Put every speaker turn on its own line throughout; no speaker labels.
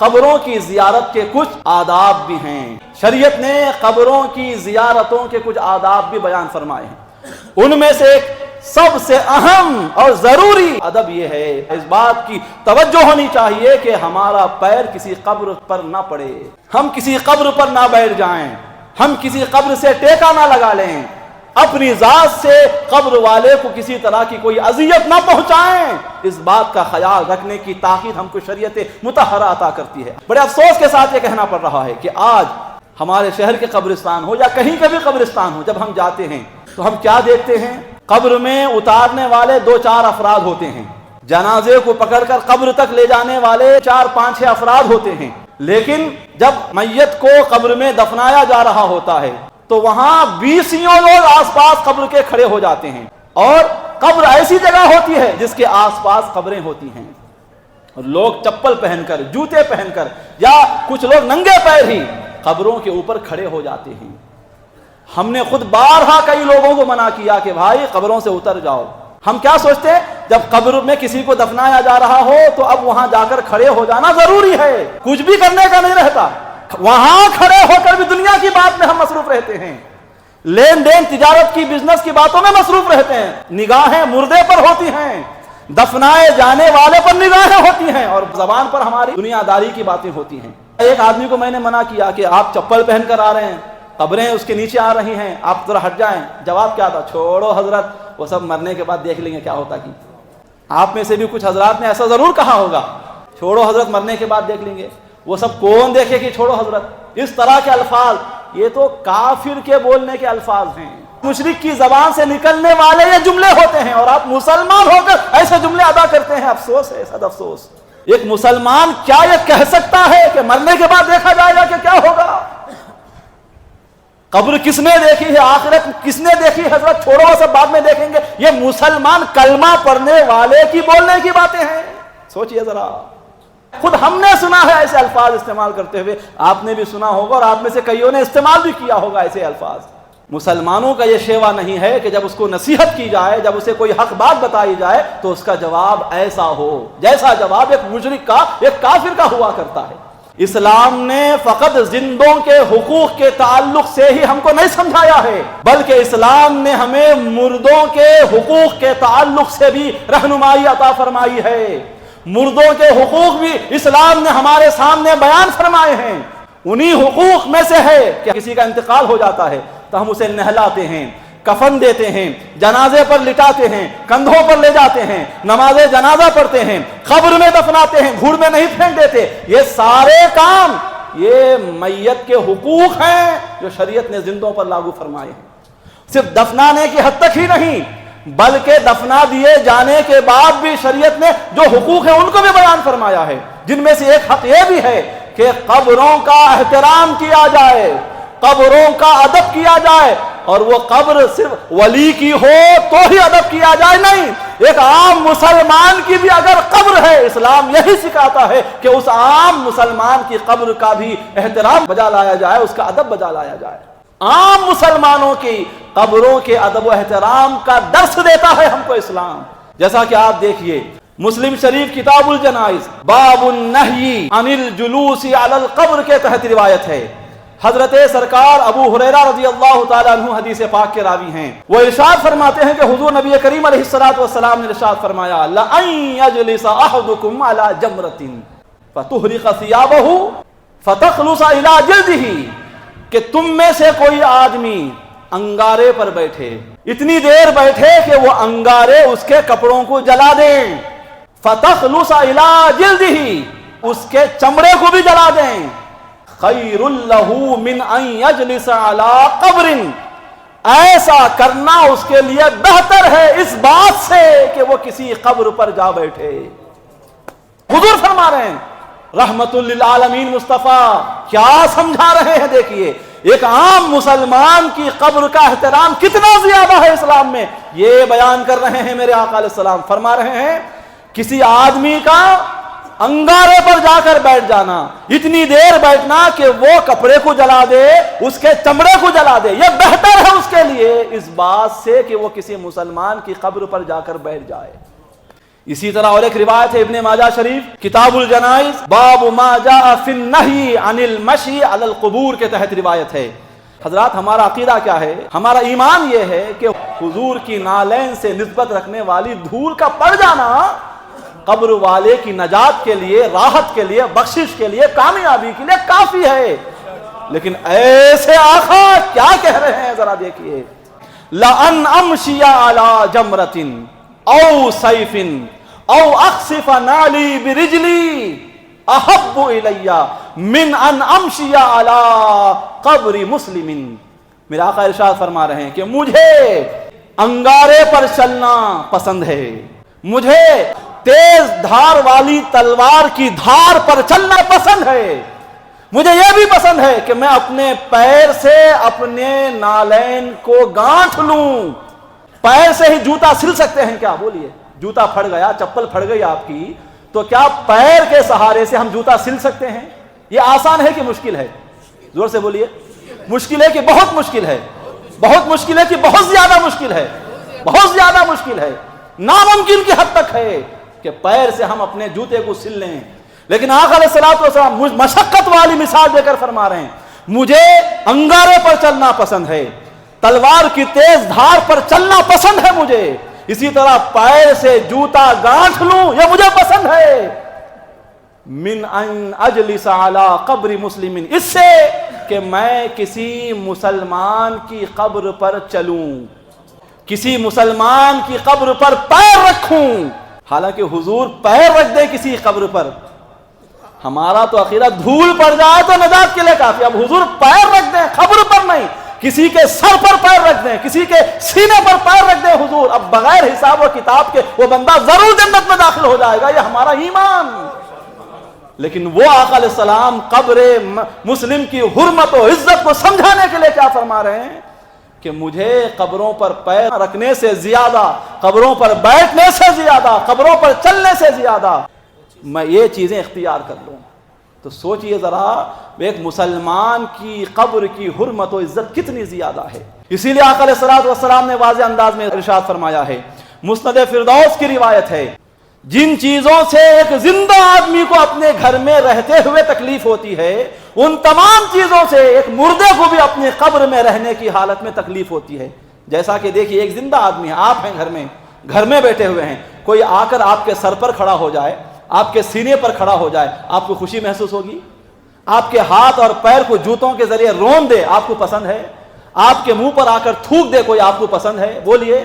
قبروں کی زیارت کے کچھ آداب بھی ہیں۔ شریعت نے قبروں کی زیارتوں کے کچھ آداب بھی بیان فرمائے ہیں۔ ان میں سے ایک سب سے اہم اور ضروری ادب یہ ہے، اس بات کی توجہ ہونی چاہیے کہ ہمارا پیر کسی قبر پر نہ پڑے، ہم کسی قبر پر نہ بیٹھ جائیں، ہم کسی قبر سے ٹیکا نہ لگا لیں، اپنی ذات سے قبر والے کو کسی طرح کی کوئی اذیت نہ پہنچائیں۔ اس بات کا خیال رکھنے کی تاکید ہم کو شریعت مطہرہ عطا کرتی ہے۔ بڑے افسوس کے ساتھ یہ کہنا پڑ رہا ہے کہ آج ہمارے شہر کے قبرستان ہو یا کہیں کا بھی قبرستان ہو، جب ہم جاتے ہیں تو ہم کیا دیکھتے ہیں؟ قبر میں اتارنے والے 2-4 افراد ہوتے ہیں، جنازے کو پکڑ کر قبر تک لے جانے والے 4-5-6 افراد ہوتے ہیں، لیکن جب میت کو قبر میں دفنایا جا رہا ہوتا ہے تو وہاں 20 لوگ آس پاس قبر کے کھڑے ہو جاتے ہیں، اور قبر ایسی جگہ ہوتی ہے جس کے آس پاس قبریں ہوتی ہیں، اور لوگ چپل پہن کر، جوتے پہن کر، یا کچھ لوگ ننگے پیر ہی قبروں کے اوپر کھڑے ہو جاتے ہیں۔ ہم نے خود بارہا کئی لوگوں کو منع کیا کہ بھائی قبروں سے اتر جاؤ۔ ہم کیا سوچتے ہیں؟ جب قبر میں کسی کو دفنایا جا رہا ہو تو اب وہاں جا کر کھڑے ہو جانا ضروری ہے، کچھ بھی کرنے کا نہیں رہتا، وہاں کھڑے ہو کر بھی دنیا کی بات میں ہم مصروف رہتے ہیں، لین دین، تجارت کی، بزنس کی باتوں میں مصروف رہتے ہیں، نگاہیں مردے پر ہوتی ہیں، دفنائے جانے والے پر نگاہیں ہوتی ہیں، اور زبان پر ہماری دنیا داری کی باتیں ہوتی ہیں۔ ایک آدمی کو میں نے منع کیا کہ آپ چپل پہن کر آ رہے ہیں، قبریں اس کے نیچے آ رہی ہیں، آپ ذرا ہٹ جائیں۔ جواب کیا تھا؟ چھوڑو حضرت، وہ سب مرنے کے بعد دیکھ لیں گے کیا ہوتا کی۔ آپ میں سے بھی کچھ حضرات نے ایسا ضرور کہا ہوگا، چھوڑو حضرت، مرنے کے بعد دیکھ لیں گے۔ وہ سب کون دیکھے کہ چھوڑو حضرت؟ اس طرح کے الفاظ یہ تو کافر کے بولنے کے الفاظ ہیں، مشرک کی زبان سے نکلنے والے یہ جملے ہوتے ہیں، اور آپ مسلمان ہو کر ایسے جملے ادا کرتے ہیں۔ افسوس ہے، صد افسوس۔ ایک مسلمان کیا یہ کہہ سکتا ہے کہ مرنے کے بعد دیکھا جائے گا کہ کیا ہوگا؟ قبر کس نے دیکھی ہے؟ آخرت کس نے دیکھی؟ حضرت چھوڑو وہ سب بعد میں دیکھیں گے۔ یہ مسلمان کلمہ پڑھنے والے کی بولنے کی باتیں ہیں، سوچئے ذرا۔ خود ہم نے سنا ہے ایسے الفاظ استعمال کرتے ہوئے، آپ نے بھی سنا ہوگا، اور آپ میں سے کئیوں نے استعمال بھی کیا ہوگا ایسے الفاظ۔ مسلمانوں کا یہ شیوا نہیں ہے کہ جب اس کو نصیحت کی جائے، جب اسے کوئی حق بات بتائی جائے تو اس کا جواب ایسا ہو جیسا جواب ایک مشرک کا، ایک کافر کا ہوا کرتا ہے۔ اسلام نے فقط زندوں کے حقوق کے تعلق سے ہی ہم کو نہیں سمجھایا ہے، بلکہ اسلام نے ہمیں مردوں کے حقوق کے تعلق سے بھی رہنمائی عطا فرمائی ہے۔ مردوں کے حقوق بھی اسلام نے ہمارے سامنے بیان فرمائے ہیں۔ انہی حقوق میں سے ہے کہ کسی کا انتقال ہو جاتا ہے تو ہم اسے نہلاتے ہیں، کفن دیتے ہیں، جنازے پر لٹاتے ہیں، کندھوں پر لے جاتے ہیں، نماز جنازہ پڑھتے ہیں، قبر میں دفناتے ہیں، دھوڑ میں نہیں پھینک دیتے۔ یہ سارے کام یہ میت کے حقوق ہیں جو شریعت نے زندوں پر لاگو فرمائے ہیں۔ صرف دفنانے کی حد تک ہی نہیں، بلکہ دفنا دیے جانے کے بعد بھی شریعت نے جو حقوق ہیں ان کو بھی بیان فرمایا ہے، جن میں سے ایک حق یہ بھی ہے کہ قبروں کا احترام کیا جائے، قبروں کا ادب کیا جائے، اور وہ قبر صرف ولی کی ہو تو ہی ادب کیا جائے، نہیں، ایک عام مسلمان کی بھی اگر قبر ہے، اسلام یہی سکھاتا ہے کہ اس عام مسلمان کی قبر کا بھی احترام بجا لایا جائے، اس کا ادب بجا لایا جائے۔ عام مسلمانوں کی قبروں کے ادب و احترام کا درس دیتا ہے ہم کو اسلام۔ جیسا کہ آپ دیکھیے مسلم شریف کتاب الجنائز باب النہی عن الجلوس علی القبر کے تحت روایت ہے، حضرت سرکار ابو ہریرہ رضی اللہ تعالیٰ عنہ حدیث پاک کے راوی ہیں، وہ ارشاد فرماتے ہیں کہ حضور نبی کریم علیہ السلام نے ارشاد فرمایا لَأَن يَجْلِسَ أَحَدُكُمْ عَلَى جَمْرَةٍ فَتُحْرِقَ ثِيَابَهُ فَتَخْلُصَ إِلَى جِلْدِهِ، کہ تم میں سے کوئی آدمی انگارے پر بیٹھے، اتنی دیر بیٹھے کہ وہ انگارے اس کے کپڑوں کو جلا دیں، فَتَخْلُصَ إِلَى جِلْدِهِ، اس کے چمڑے کو بھی جلا دیں، خیر لہ من ان یجلس علی قبر، ایسا کرنا اس کے لیے بہتر ہے اس بات سے کہ وہ کسی قبر پر جا بیٹھے۔ حضور فرما رہے ہیں رحمت للعالمین مصطفیٰ کیا سمجھا رہے ہیں، دیکھیے ایک عام مسلمان کی قبر کا احترام کتنا زیادہ ہے اسلام میں، یہ بیان کر رہے ہیں میرے آقا علیہ السلام۔ فرما رہے ہیں کسی آدمی کا انگارے پر جا کر بیٹھ جانا، اتنی دیر بیٹھنا کہ وہ کپڑے کو جلا دے، اس کے چمڑے کو جلا دے، یہ بہتر ہے اس کے لیے اس بات سے کہ وہ کسی مسلمان کی قبر پر جا کر بیٹھ جائے۔ اسی طرح اور ایک روایت ہے ابن ماجہ شریف کتاب الجنائز باب ما جاء فی النہی عن المشی علی القبور کے تحت روایت ہے۔ حضرات ہمارا عقیدہ کیا ہے؟ ہمارا ایمان یہ ہے کہ حضور کی نالین سے نسبت رکھنے والی دھول کا پڑ جانا قبر والے کی نجات کے لیے، راحت کے لیے، بخشش کے لیے، کامیابی کے لیے کافی ہے۔ لیکن ایسے آقا کیا کہہ رہے ہیں ذرا دیکھیے، لَأَنْ أَمْشِيَ عَلَى جَمْرَةٍ أَوْ سَيْفٍ أَوْ أَخْسِفَ نَعْلِي بِرِجْلِي أَحَبُّ إِلَيَّ مِنْ أَنْ أَمْشِيَ عَلَى قَبْرِ مُسْلِمٍ۔ میرا آقا ارشاد فرما رہے ہیں کہ مجھے انگارے پر چلنا پسند ہے، مجھے تیز دھار والی تلوار کی دھار پر چلنا پسند ہے، مجھے یہ بھی پسند ہے کہ میں اپنے پیر سے اپنے نالین کو گانٹھ لوں۔ پیر سے ہی جوتا سل سکتے ہیں کیا؟ بولیے، جوتا پھٹ گیا، چپل پھٹ گئی آپ کی، تو کیا پیر کے سہارے سے ہم جوتا سل سکتے ہیں؟ یہ آسان ہے کہ مشکل ہے؟ زور سے بولیے، مشکل ہے کہ بہت مشکل ہے؟ بہت مشکل ہے کہ بہت زیادہ مشکل ہے؟ بہت زیادہ مشکل ہے، ناممکن کی حد تک ہے کہ پیر سے ہم اپنے جوتے کو سل لیں۔ لیکن آقا علیہ الصلوۃ والسلام مشقت والی مثال دے کر فرما رہے ہیں مجھے انگارے پر چلنا پسند ہے، تلوار کی تیز دھار پر چلنا پسند ہے مجھے، اسی طرح پیر سے جوتا گانٹھ لوں یہ مجھے پسند ہے، من ان اجلس علی قبر مسلم، اس سے کہ میں کسی مسلمان کی قبر پر چلوں، کسی مسلمان کی قبر پر پیر رکھوں۔ حالانکہ حضور پیر رکھ دے کسی قبر پر، ہمارا تو عقیدہ دھول پڑ جائے تو نجات کے لیے کافی، اب حضور پیر رکھ دیں قبر پر نہیں، کسی کے سر پر پیر رکھ دیں، کسی کے سینے پر پیر رکھ دیں حضور، اب بغیر حساب و کتاب کے وہ بندہ ضرور جنت میں داخل ہو جائے گا، یہ ہمارا ایمان۔ لیکن وہ آقا علیہ السلام قبر مسلم کی حرمت و عزت کو سمجھانے کے لیے کیا فرما رہے ہیں کہ مجھے قبروں پر پیر رکھنے سے زیادہ، قبروں پر بیٹھنے سے زیادہ، قبروں پر چلنے سے زیادہ میں یہ چیزیں اختیار کر لوں۔ تو سوچئے ذرا ایک مسلمان کی قبر کی حرمت و عزت کتنی زیادہ ہے۔ اسی لیے آقا علیہ الصلوۃ والسلام نے واضح انداز میں ارشاد فرمایا ہے، مسند فردوس کی روایت ہے، جن چیزوں سے ایک زندہ آدمی کو اپنے گھر میں رہتے ہوئے تکلیف ہوتی ہے، ان تمام چیزوں سے ایک مردے کو بھی اپنے قبر میں رہنے کی حالت میں تکلیف ہوتی ہے۔ جیسا کہ دیکھیے ایک زندہ آدمی ہے، آپ ہیں گھر میں بیٹھے ہوئے ہیں، کوئی آ کر آپ کے سر پر کھڑا ہو جائے، آپ کے سینے پر کھڑا ہو جائے، آپ کو خوشی محسوس ہوگی؟ آپ کے ہاتھ اور پیر کو جوتوں کے ذریعے رون دے، آپ کو پسند ہے؟ آپ کے منہ پر آ کر تھوک دے کوئی، آپ کو پسند ہے؟ بولیے،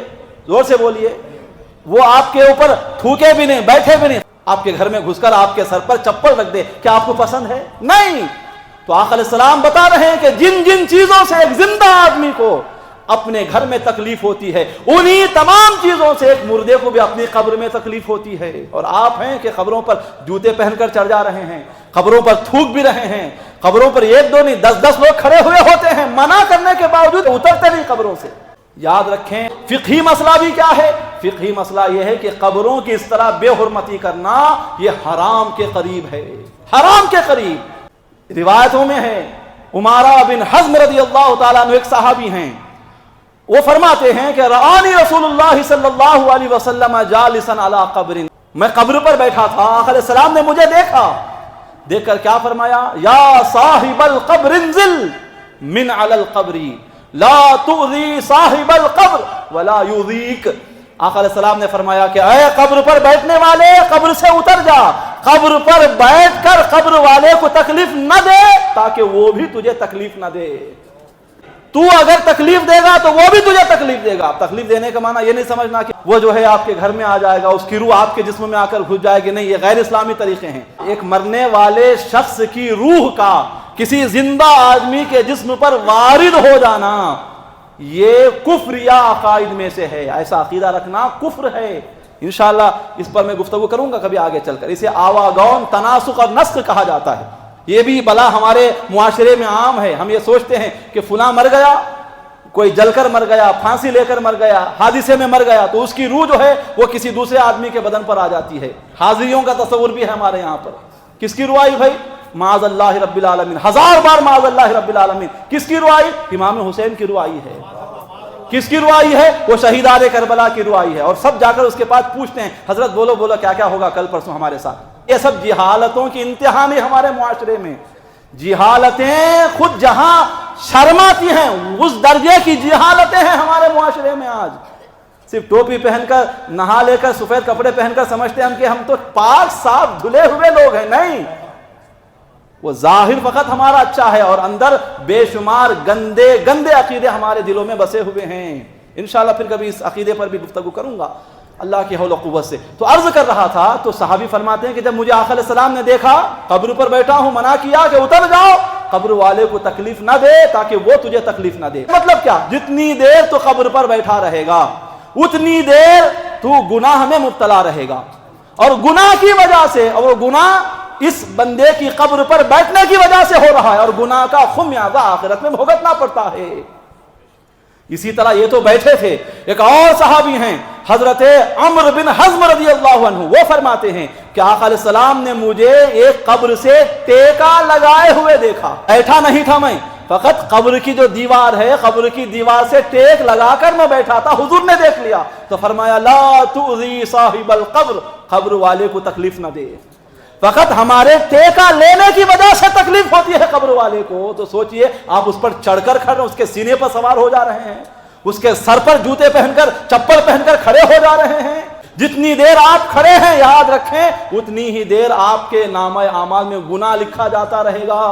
زور سے بولیے۔ وہ آپ کے اوپر تھوکے بھی نہیں، بیٹھے بھی نہیں، آپ کے گھر میں گھس کر آپ کے سر پر چپل رکھ دے، کیا آپ کو پسند ہے؟ نہیں۔ تو آقا علیہ السلام بتا رہے ہیں کہ جن جن چیزوں سے ایک زندہ آدمی کو اپنے گھر میں تکلیف ہوتی ہے، انہی تمام چیزوں سے ایک مردے کو بھی اپنی قبر میں تکلیف ہوتی ہے۔ اور آپ ہیں کہ قبروں پر جوتے پہن کر چڑھ جا رہے ہیں، قبروں پر تھوک بھی رہے ہیں، قبروں پر ایک دو نہیں 10 لوگ کھڑے ہوئے ہوتے ہیں، منع کرنے کے باوجود اترتے نہیں قبروں سے۔ یاد رکھیں فقہی مسئلہ بھی کیا ہے؟ فقہی مسئلہ یہ ہے کہ قبروں کی اس طرح بے حرمتی کرنا یہ حرام کے قریب ہے، حرام کے قریب۔ روایتوں میں ہے عمارہ بن حزم رضی اللہ تعالیٰ عنہ ایک صحابی ہیں، وہ فرماتے ہیں کہ رآنی رسول اللہ صلی اللہ علیہ وسلم جالسا علی قبر، میں قبر پر بیٹھا تھا، آقا علیہ السلام نے مجھے دیکھا، دیکھ کر کیا فرمایا؟ یا صاحب القبر انزل من علی القبر لا تؤذی صاحب القبر ولا یؤذیک۔ آقا علیہ السلام نے فرمایا کہ اے قبر پر بیٹھنے والے، قبر سے اتر جا، قبر پر بیٹھ کر قبر والے کو تکلیف نہ دے تاکہ وہ بھی تجھے تکلیف نہ دے۔ تو اگر تکلیف دے گا تو وہ بھی تجھے تکلیف دے گا۔ تکلیف دینے کا معنی یہ نہیں سمجھنا کہ وہ جو ہے آپ کے گھر میں آ جائے گا، اس کی روح آپ کے جسم میں آ کر گھس جائے گی، نہیں، یہ غیر اسلامی طریقے ہیں۔ ایک مرنے والے شخص کی روح کا کسی زندہ آدمی کے جسم پر وارد ہو جانا یہ کفر یا عقائد میں سے ہے، ایسا عقیدہ رکھنا کفر ہے۔ انشاءاللہ اس پر میں گفتگو کروں گا کبھی آگے چل کر۔ اسے آواگون تناسخ اور نسخ کہا جاتا ہے۔ یہ بھی بلا ہمارے معاشرے میں عام ہے، ہم یہ سوچتے ہیں کہ فلاں مر گیا، کوئی جل کر مر گیا، پھانسی لے کر مر گیا، حادثے میں مر گیا، تو اس کی روح جو ہے وہ کسی دوسرے آدمی کے بدن پر آ جاتی ہے۔ حاضریوں کا تصور بھی ہے ہمارے یہاں پر۔ کس کی روح آئی بھائی؟ معاذ اللہ رب العالمین، 1000 بار معاذ اللہ رب العالمین۔ کس کی روح آئی؟ امام حسین کی روح آئی ہے۔ کس کی روائی ہے؟ وہ شہیدان کربلا کی روائی ہے. اور سب جا کر اس کے پاس پوچھتے ہیں حضرت بولو بولو کیا کیا ہوگا کل پرسوں ہمارے ساتھ. یہ سب جہالتوں کی انتہا میں ہمارے معاشرے میں. جہالتیں خود جہاں شرماتی ہیں اس درجے کی جہالتیں ہیں ہمارے معاشرے میں. آج صرف ٹوپی پہن کر نہا لے کر سفید کپڑے پہن کر سمجھتے ہیں ہم کہ ہم تو پاک صاف دھلے ہوئے لوگ ہیں. نہیں، وہ ظاہر فقط ہمارا اچھا ہے اور اندر بے شمار گندے گندے عقیدے ہمارے دلوں میں بسے ہوئے ہیں. انشاءاللہ پھر کبھی اس عقیدے پر بھی گفتگو کروں گا اللہ کی حول و قوت سے. تو عرض کر رہا تھا تو صحابی فرماتے ہیں کہ جب مجھے آقا علیہ السلام نے دیکھا قبر پر بیٹھا ہوں، منع کیا کہ اتر جاؤ، قبر والے کو تکلیف نہ دے تاکہ وہ تجھے تکلیف نہ دے. مطلب کیا؟ جتنی دیر تو قبر پر بیٹھا رہے گا اتنی دیر تو گناہ میں مبتلا رہے گا، اور گناہ کی وجہ سے، اور وہ گناہ اس بندے کی قبر پر بیٹھنے کی وجہ سے ہو رہا ہے، اور گناہ کا خمیازہ آخرت میں بھگتنا پڑتا ہے. اسی طرح یہ تو بیٹھے تھے، ایک اور صحابی ہیں حضرت عمرو بن حزم رضی اللہ عنہ، وہ فرماتے ہیں کہ آقا علیہ السلام نے مجھے ایک قبر سے ٹیکا لگائے ہوئے دیکھا. بیٹھا نہیں تھا میں، فقط قبر کی جو دیوار ہے، قبر کی دیوار سے ٹیک لگا کر میں بیٹھا تھا. حضور نے دیکھ لیا تو فرمایا لا تؤذی صاحب القبر، قبر والے کو تکلیف نہ دے. فقط ہمارے ٹیکا لینے کی وجہ سے تکلیف ہوتی ہے قبر والے کو. تو سوچئے آپ اس پر چڑھ کر کھڑے، اس کے سینے پر سوار ہو جا رہے ہیں، اس کے سر پر جوتے پہن کر چپل پہن کر کھڑے ہو جا رہے ہیں. جتنی دیر آپ کھڑے ہیں یاد رکھیں اتنی ہی دیر آپ کے نامہ اعمال میں گناہ لکھا جاتا رہے گا.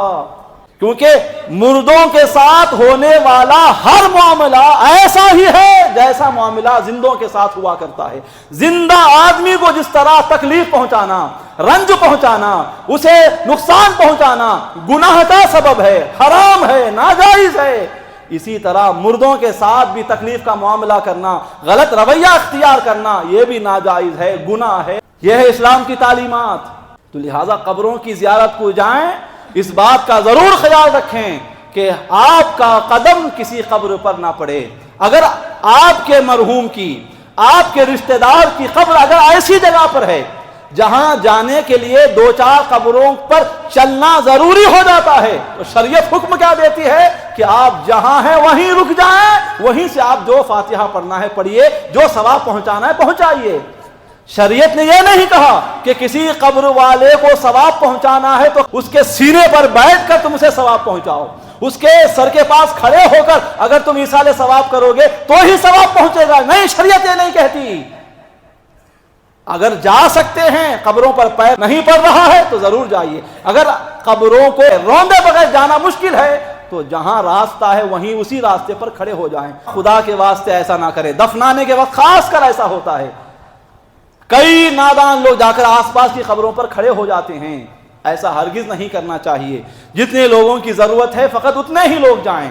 کیونکہ مردوں کے ساتھ ہونے والا ہر معاملہ ایسا ہی ہے جیسا معاملہ زندوں کے ساتھ ہوا کرتا ہے. زندہ آدمی کو جس طرح تکلیف پہنچانا، رنج پہنچانا، اسے نقصان پہنچانا گناہ کا سبب ہے، حرام ہے، ناجائز ہے، اسی طرح مردوں کے ساتھ بھی تکلیف کا معاملہ کرنا، غلط رویہ اختیار کرنا یہ بھی ناجائز ہے، گناہ ہے. یہ ہے اسلام کی تعلیمات. تو لہٰذا قبروں کی زیارت کو جائیں، اس بات کا ضرور خیال رکھیں کہ آپ کا قدم کسی قبر پر نہ پڑے. اگر آپ کے مرحوم کی، آپ کے رشتہ دار کی قبر اگر ایسی جگہ پر ہے جہاں جانے کے لیے دو چار قبروں پر چلنا ضروری ہو جاتا ہے، تو شریعت حکم کیا دیتی ہے کہ آپ جہاں ہیں وہیں رک جائیں، وہیں سے آپ جو فاتحہ پڑھنا ہے پڑھیے، جو ثواب پہنچانا ہے پہنچائیے. شریعت نے یہ نہیں کہا کہ کسی قبر والے کو ثواب پہنچانا ہے تو اس کے سینے پر بیٹھ کر تم اسے ثواب پہنچاؤ، اس کے سر کے پاس کھڑے ہو کر اگر تم ایصال ثواب کرو گے تو ہی ثواب پہنچے گا. نہیں، شریعت یہ نہیں کہتی. اگر جا سکتے ہیں، قبروں پر پیر نہیں پڑ رہا ہے تو ضرور جائیے. اگر قبروں کو روندے بغیر جانا مشکل ہے تو جہاں راستہ ہے وہیں اسی راستے پر کھڑے ہو جائیں. خدا کے واسطے ایسا نہ کرے. دفنانے کے وقت خاص کر ایسا ہوتا ہے، کئی نادان لوگ جا کر آس پاس کی قبروں پر کھڑے ہو جاتے ہیں. ایسا ہرگز نہیں کرنا چاہیے. جتنے لوگوں کی ضرورت ہے فقط اتنے ہی لوگ جائیں.